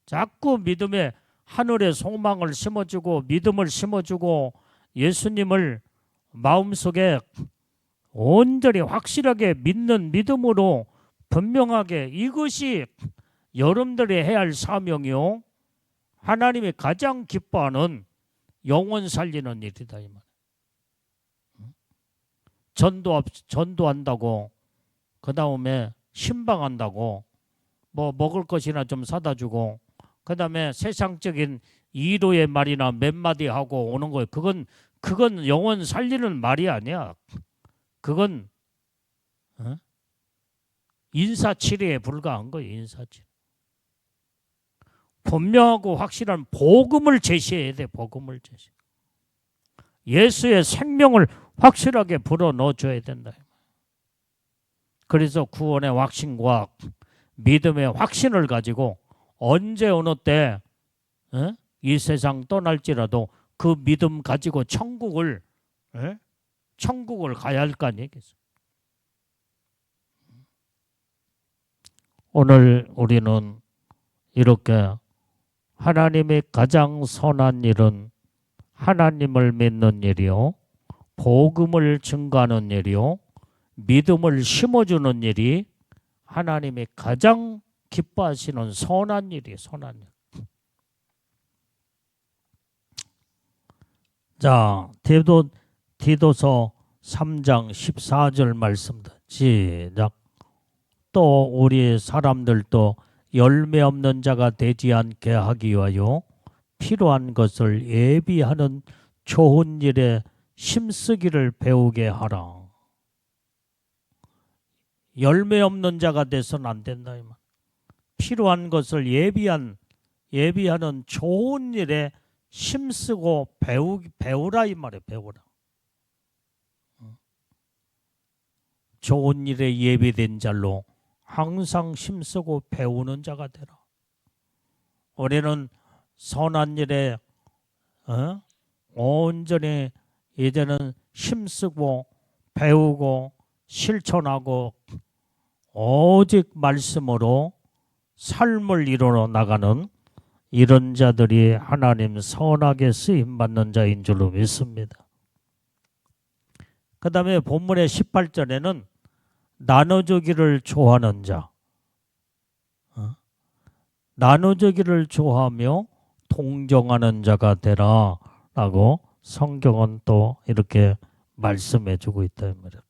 자꾸 믿음의 하늘의 소망을 심어주고 믿음을 심어주고 예수님을 마음속에 온전히 확실하게 믿는 믿음으로 분명하게, 이것이 여러분들이 해야 할 사명이요, 하나님이 가장 기뻐하는 영혼 살리는 일이다 이 말. 전도한다고, 그 다음에 신방한다고, 뭐 먹을 것이나 좀 사다 주고, 그 다음에 세상적인 위로의 말이나 몇 마디 하고 오는 거예요. 그건 영혼 살리는 말이 아니야. 그건 인사치레에 불과한 거예요. 인사치레. 분명하고 확실한 복음을 제시해야 돼. 복음을 제시. 예수의 생명을 확실하게 불어넣어줘야 된다. 그래서 구원의 확신과 믿음의 확신을 가지고 언제 어느 때 이 세상 떠날지라도 그 믿음 가지고 천국을 가야 할 거 아니겠어요. 오늘 우리는 이렇게 하나님의 가장 선한 일은 하나님을 믿는 일이요, 복음을 증거하는 일이요, 믿음을 심어주는 일이 하나님이 가장 기뻐하시는 선한 일이에요. 선한 일. 자, 디도서 3장 14절 말씀입니다. 시작. 또 우리 사람들도 열매 없는 자가 되지 않게 하기 위하여 필요한 것을 예비하는 좋은 일에 힘쓰기를 배우게 하라. 열매 없는 자가 돼서는 안 된다 이 말. 필요한 것을 예비하는 좋은 일에 힘쓰고 배우라 이 말이에요. 배우라. 좋은 일에 예비된 자로 항상 힘쓰고 배우는 자가 되라. 우리는 선한 일에 온전히 이제는 힘쓰고 배우고 실천하고 오직 말씀으로 삶을 이루어 나가는 이런 자들이 하나님 선하게 쓰임받는 자인 줄로 믿습니다. 그 다음에 본문의 18절에는 나눠주기를 좋아하는 자, 나눠주기를 좋아하며 동정하는 자가 되라 라고 성경은 또 이렇게 말씀해 주고 있다 이 말이에요.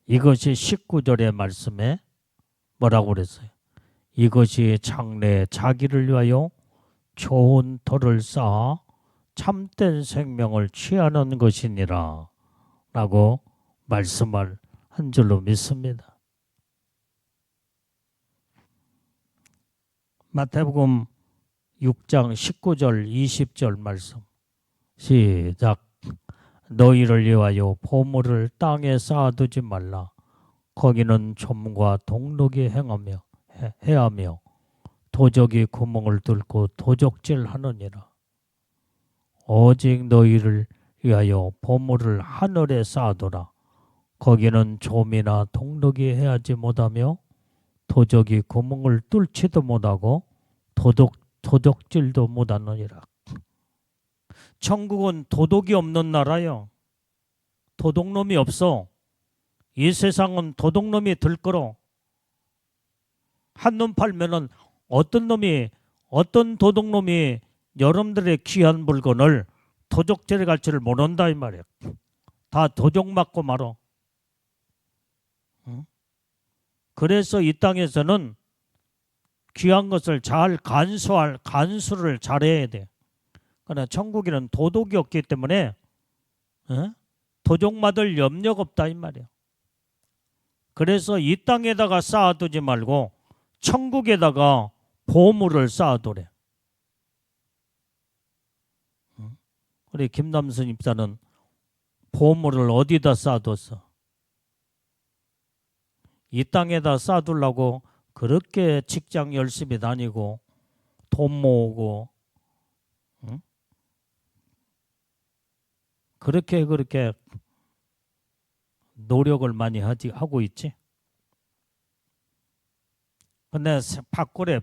이것이 19절의 말씀에 뭐라고 그랬어요? 이것이 장래에 자기를 위하여 좋은 터를 쌓아 참된 생명을 취하는 것이니라 라고 말씀을 한 줄로 믿습니다. 마태복음 6장 19절 20절 말씀 시작. 너희를 위하여 보물을 땅에 쌓아두지 말라. 거기는 좀과 동록이 해하며 도적이 구멍을 뚫고 도적질하느니라. 오직 너희를 위하여 보물을 하늘에 쌓아두라. 거기는 좀이나 동록이 해하지 못하며 도적이 구멍을 뚫지도 못하고 도적질도 못하느니라. 천국은 도둑이 없는 나라요. 도둑놈이 없어. 이 세상은 도둑놈이 들끓어. 한눈 팔면은 어떤 도둑놈이 여러분들의 귀한 물건을 도적질에 갈지를 모른다 이 말이야. 다 도적 맞고 말어. 그래서 이 땅에서는 귀한 것을 잘 간수를 잘해야 돼. 그러나 천국에는 도둑이 없기 때문에 도적 맞을 염려가 없다 이 말이야. 그래서 이 땅에다가 쌓아두지 말고 천국에다가 보물을 쌓아두래. 우리 김남순 입사는 보물을 어디다 쌓아뒀어? 이 땅에다 쌓아두려고 그렇게 직장 열심히 다니고 돈 모으고 그렇게 노력을 많이 하고 있지. 근데 바꾸래.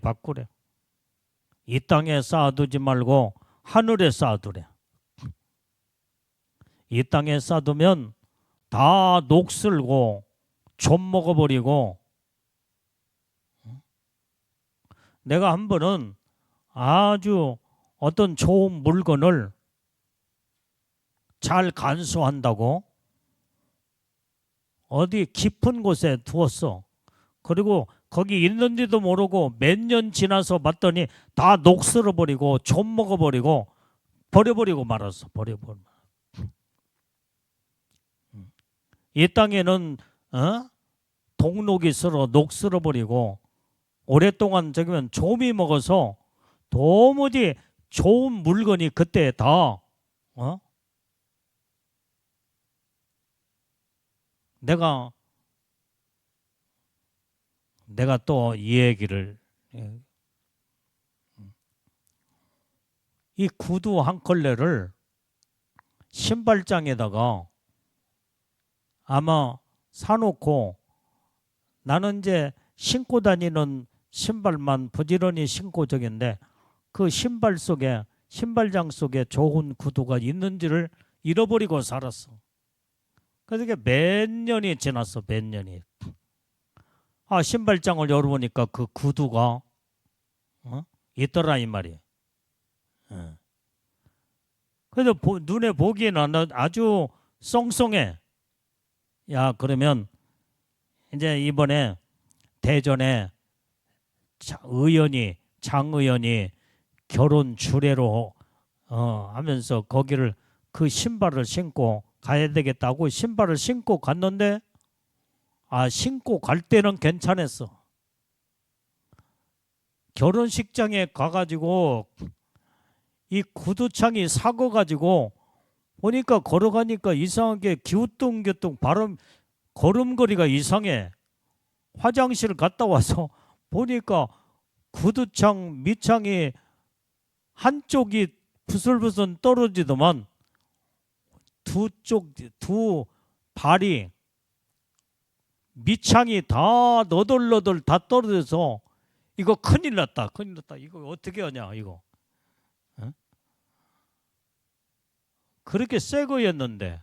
이 땅에 쌓아두지 말고 하늘에 쌓아두래. 이 땅에 쌓아두면 다 녹슬고 좀 먹어버리고. 내가 한 번은 아주 어떤 좋은 물건을 잘 간수한다고 어디 깊은 곳에 두었어. 그리고 거기 있는지도 모르고 몇 년 지나서 봤더니 다 녹슬어 버리고 좀 먹어버리고 버려버리고 말았어. 버려버려. 이 땅에는 동록이 쓸어 녹슬어 버리고 오랫동안 저기면 좀이 먹어서 도무지 좋은 물건이 그때 다 내가 또 이 얘기를, 이 구두 한 컬레를 신발장에다가 아마 사놓고 나는 이제 신고 다니는 신발만 부지런히 신고 저긴데 그 신발장 속에 좋은 구두가 있는지를 잃어버리고 살았어. 그러니까 몇 년이 지났어. 몇 년이. 신발장을 열어보니까 그 구두가 있더라 이 말이야. 그래도 눈에 보기에는 아주 썽썽해. 야, 그러면 이제 이번에 대전에 장의원이 결혼 주례로 하면서 거기를 그 신발을 신고 가야 되겠다고 신발을 신고 갔는데 신고 갈 때는 괜찮았어. 결혼식장에 가가지고 이 구두창이 삭아가지고 보니까 걸어가니까 이상하게 기우뚱기우뚱 발음 걸음걸이가 이상해. 화장실 갔다 와서 보니까 구두창 밑창이 한쪽이 부슬부슬 떨어지더만 두 발이 밑창이 다 너덜너덜 다 떨어져서 이거 큰일 났다. 이거 어떻게 하냐 이거. 그렇게 새 거였는데.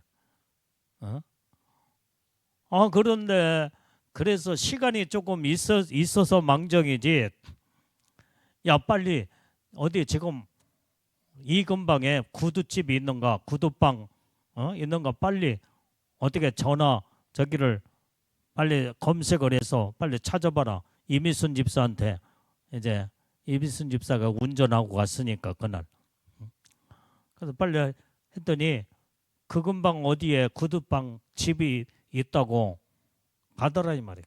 그런데 그래서 시간이 조금 있어서 망정이지. 야, 빨리 어디 지금 이 근방에 구두집이 있는가, 구두방 있는가 빨리 어떻게 저기를 빨리 검색을 해서 빨리 찾아봐라. 이미순 집사한테. 이제 이미순 집사가 운전하고 갔으니까 그날. 그래서 빨리 했더니 그 근방 어디에 구두방 집이 있다고 가더라 이 말이야.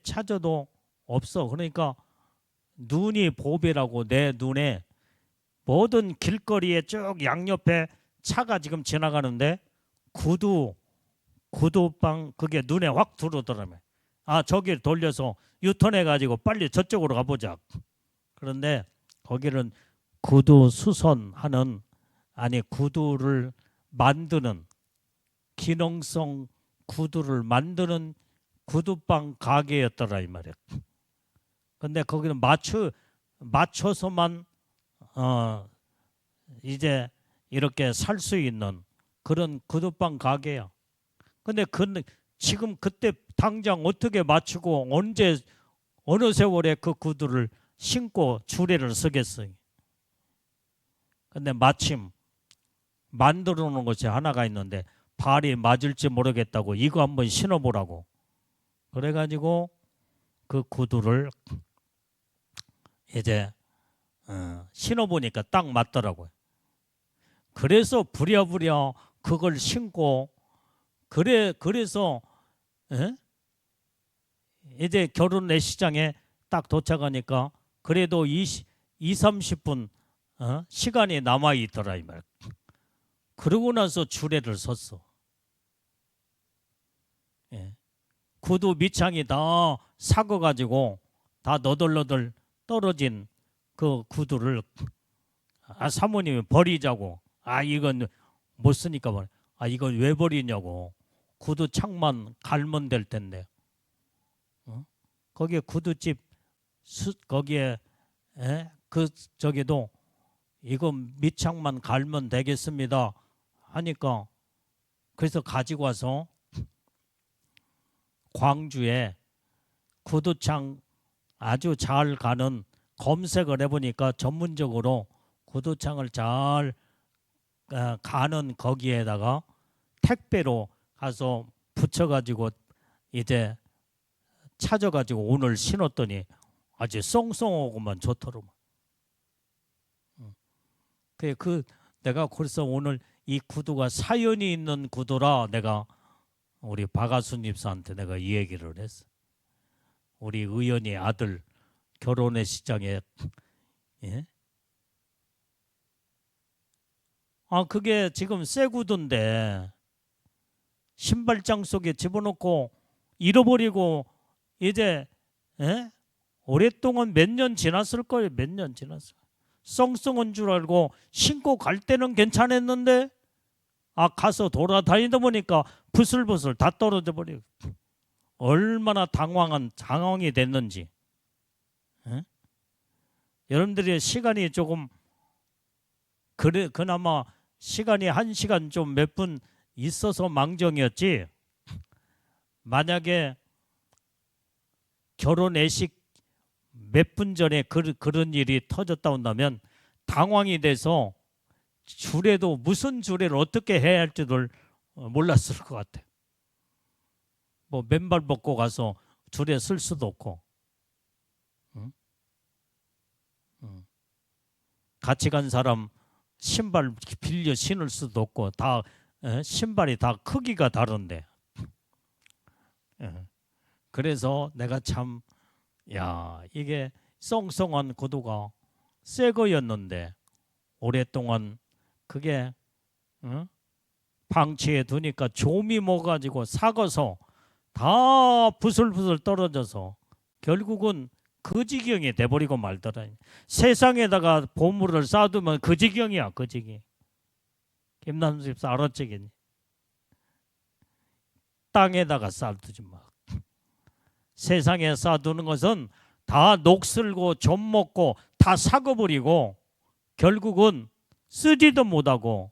찾아도 없어. 그러니까 눈이 보배라고 내 눈에 모든 길거리에 쭉 양옆에 차가 지금 지나가는데 구두방 그게 눈에 확 들어오더라며. 저길 돌려서 유턴해가지고 빨리 저쪽으로 가보자. 그런데 거기는 구두 수선하는 구두를 만드는 기능성 구두를 만드는 구두방 가게였더라 이 말이야. 근데 거기는 맞춰서만 이제 이렇게 살 수 있는 그런 구두방 가게야. 근데 지금 그때 당장 어떻게 맞추고 어느 세월에 그 구두를 신고 주례를 서겠어요. 근데 마침 만들어 놓은 것이 하나가 있는데 발이 맞을지 모르겠다고 이거 한번 신어보라고. 그래가지고 그 구두를 이제 신어보니까 딱 맞더라고요. 그래서 부랴부랴 그걸 신고 그래서 이제 결혼 예식장에 딱 도착하니까 그래도 30분 시간이 남아 있더라 이 말. 그러고 나서 주례를 섰어. 구두 밑창이 다 삭아가지고 다 너덜너덜 떨어진 그 구두를 사모님이 버리자고 이건 못 쓰니까 뭐. 이건 왜 버리냐고. 구두창만 갈면 될 텐데. 거기에 구두집 거기에 저기도 이거 밑창만 갈면 되겠습니다 하니까, 그래서 가지고 와서 광주에 구두창 아주 잘 가는, 검색을 해보니까 전문적으로 구두창을 잘 가는 거기에다가 택배로 가서 붙여가지고 이제 찾아가지고 오늘 신었더니 아주 썽썽하고만 좋더라고만. 내가 그래서 오늘 이 구두가 사연이 있는 구두라 내가 우리 박아순 집사한테 내가 이 얘기를 했어. 우리 의원이 아들 결혼의 시장에 그게 지금 새 구두인데 신발장 속에 집어넣고 잃어버리고 이제 오랫동안 몇 년 지났을 거예요. 몇 년 지났어. 썽썽한 줄 알고 신고 갈 때는 괜찮았는데 가서 돌아다니다 보니까 부슬부슬 다 떨어져 버리고, 얼마나 당황이 됐는지. 여러분들의 시간이 조금 그나마 시간이 1시간 좀 몇 분 있어서 망정이었지, 만약에 결혼 예식 몇 분 전에 그런 일이 터졌다 온다면 당황이 돼서 주례도 무슨 주례를 어떻게 해야 할지를 몰랐을 것 같아. 뭐 맨발 벗고 가서 주례 쓸 수도 없고, 같이 간 사람 신발 빌려 신을 수도 없고, 다 신발이 다 크기가 다른데. 그래서 내가 참 이게 썽썽한 구두가 새 거였는데 오랫동안 그게 방치해 두니까 좀이 먹어가지고 삭아서 다 부슬부슬 떨어져서 결국은 그 지경이 돼버리고 말더라. 세상에다가 보물을 쌓아두면 그 지경이야, 그 지경. 김남수 집사 알았지? 땅에다가 쌓아두지 마. 세상에 쌓아두는 것은 다 녹슬고 좀 먹고 다 삭아버리고 결국은 쓰지도 못하고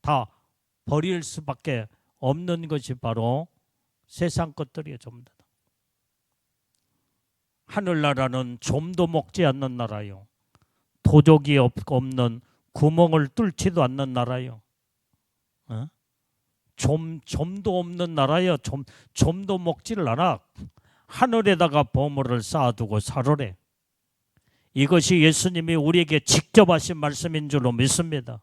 다 버릴 수밖에 없는 것이 바로 세상 것들이에요. 전부 다. 하늘나라는 좀도 먹지 않는 나라요. 도적이 없는, 구멍을 뚫지도 않는 나라요. 좀도 없는 나라요. 좀도 먹지를 않아. 하늘에다가 보물을 쌓아두고 살으래. 이것이 예수님이 우리에게 직접 하신 말씀인 줄로 믿습니다.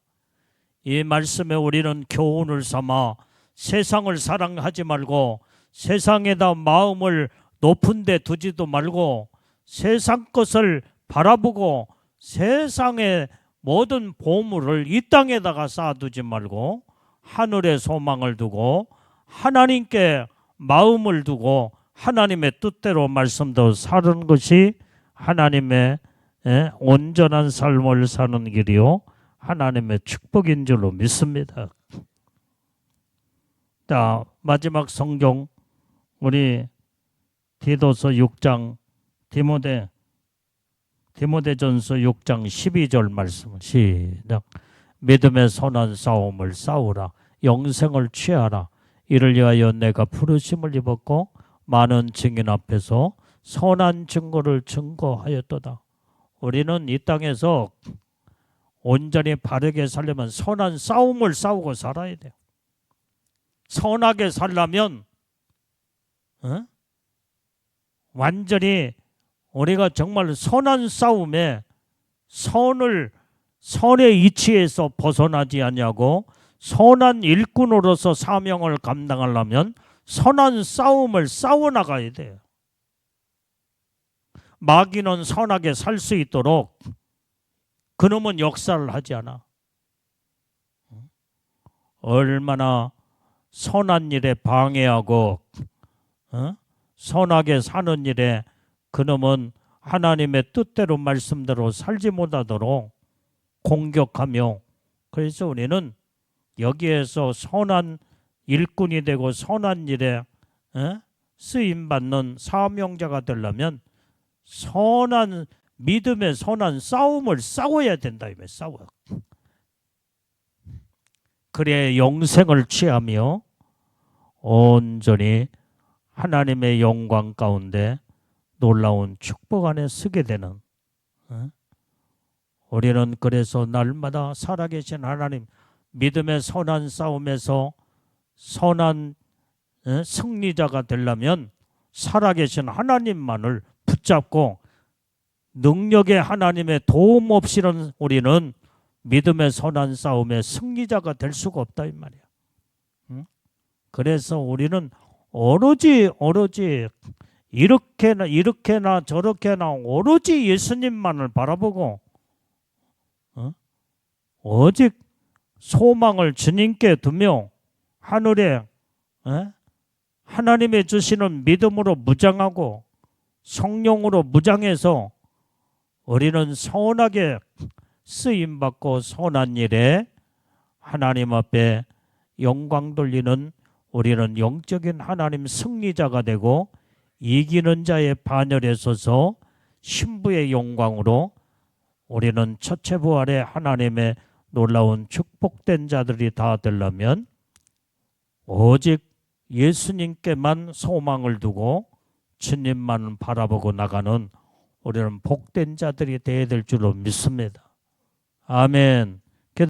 이 말씀에 우리는 교훈을 삼아 세상을 사랑하지 말고 세상에다 마음을 높은 데 두지도 말고 세상 것을 바라보고 세상의 모든 보물을 이 땅에다가 쌓아두지 말고 하늘에 소망을 두고 하나님께 마음을 두고 하나님의 뜻대로 말씀대로 사는 것이 하나님의 온전한 삶을 사는 길이요 하나님의 축복인 줄로 믿습니다. 자, 마지막 성경 우리 디도서 6장 디모데전서 6장 12절 말씀 시작. 믿음의 선한 싸움을 싸우라. 영생을 취하라. 이를 위하여 내가 부르심을 입었고 많은 증인 앞에서 선한 증거를 증거하였도다. 우리는 이 땅에서 온전히 바르게 살려면 선한 싸움을 싸우고 살아야 돼요. 선하게 살려면 완전히 우리가 정말 선한 싸움에 선의 이치에서 벗어나지 않냐고 선한 일꾼으로서 사명을 감당하려면 선한 싸움을 싸워나가야 돼요. 마귀는 선하게 살 수 있도록 그놈은 역사를 하지 않아. 얼마나 선한 일에 방해하고 선하게 사는 일에 그놈은 하나님의 뜻대로 말씀대로 살지 못하도록 공격하며 그래서 우리는 여기에서 선한 일꾼이 되고 선한 일에 쓰임받는 사명자가 되려면 선한 믿음의 선한 싸움을 싸워야 된다. 싸워. 그래야 영생을 취하며 온전히 하나님의 영광 가운데 놀라운 축복 안에 서게 되는, 우리는 그래서 날마다 살아계신 하나님, 믿음의 선한 싸움에서 선한 승리자가 되려면 살아계신 하나님만을 붙잡고 능력의 하나님의 도움 없이는 우리는 믿음의 선한 싸움의 승리자가 될 수가 없다 이 말이야. 그래서 우리는 오로지 이렇게나 저렇게나 오로지 예수님만을 바라보고 오직 소망을 주님께 두며 하늘에 하나님의 주시는 믿음으로 무장하고 성령으로 무장해서 우리는 선하게 쓰임받고 선한 일에 하나님 앞에 영광 돌리는 우리는 영적인 하나님 승리자가 되고 이기는 자의 반열에 서서 신부의 영광으로 우리는 첫째 부활의 하나님의 놀라운 축복된 자들이 다 되려면 오직 예수님께만 소망을 두고 주님만 바라보고 나가는 우리는 복된 자들이 되어야 될 줄로 믿습니다. 아멘.